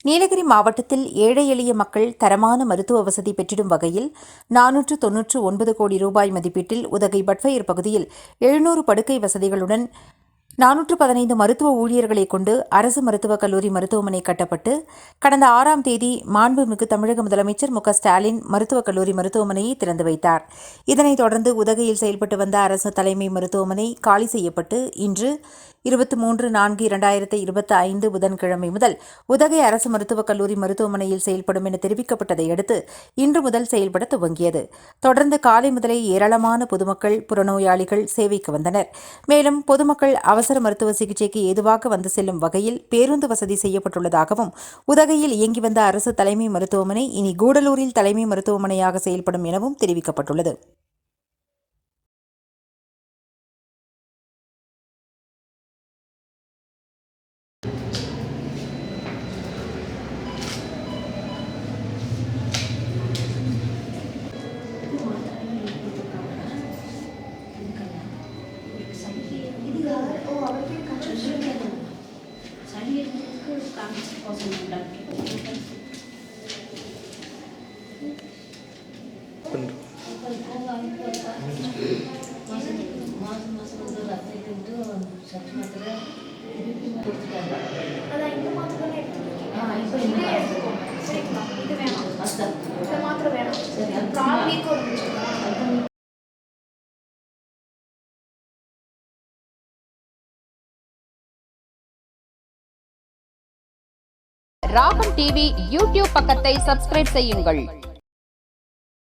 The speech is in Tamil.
நீலகிரி மாவட்டத்தில் ஏழை எளிய மக்கள் தரமான மருத்துவ வசதி பெற்றிடும் வகையில் 499 கோடி ரூபாய் மதிப்பீட்டில் உதகை பட்ஃபயர் பகுதியில் 700 படுக்கை வசதிகளுடன் 415 மருத்துவ ஊழியர்களை கொண்டு அரசு மருத்துவக் கல்லூரி மருத்துவமனை கட்டப்பட்டு கடந்த 6ஆம் தேதி மாண்புமிகு தமிழக முதலமைச்சர் ஸ்டாலின் மருத்துவக் கல்லூரி மருத்துவமனையை திறந்து வைத்தார். இதனைத் தொடர்ந்து உதகையில் செயல்பட்டு வந்த அரசு தலைமை மருத்துவமனை காலி செய்யப்பட்டு இன்று 23/4/2025 புதன்கிழமை முதல் உதகை அரசு மருத்துவக் கல்லூரி மருத்துவமனையில் செயல்படும் என தெரிவிக்கப்பட்டதை அடுத்து இன்று முதல் செயல்பட துவங்கியது. தொடர்ந்து காலை முதலே ஏராளமான பொதுமக்கள் புறநோயாளிகள் சேவைக்கு வந்தனர். மேலும் பொதுமக்கள் அவசர மருத்துவ சிகிச்சைக்கு ஏதுவாக வந்து செல்லும் வகையில் பேருந்து வசதி செய்யப்பட்டுள்ளதாகவும் உதகையில் இயங்கி வந்த அரசு தலைமை மருத்துவமனை இனி கூடலூரில் தலைமை மருத்துவமனையாக செயல்படும் எனவும் தெரிவிக்கப்பட்டுள்ளது. ராகம் டிவி யூடியூப் பக்கத்தை சப்ஸ்கிரைப் செய்யுங்கள்.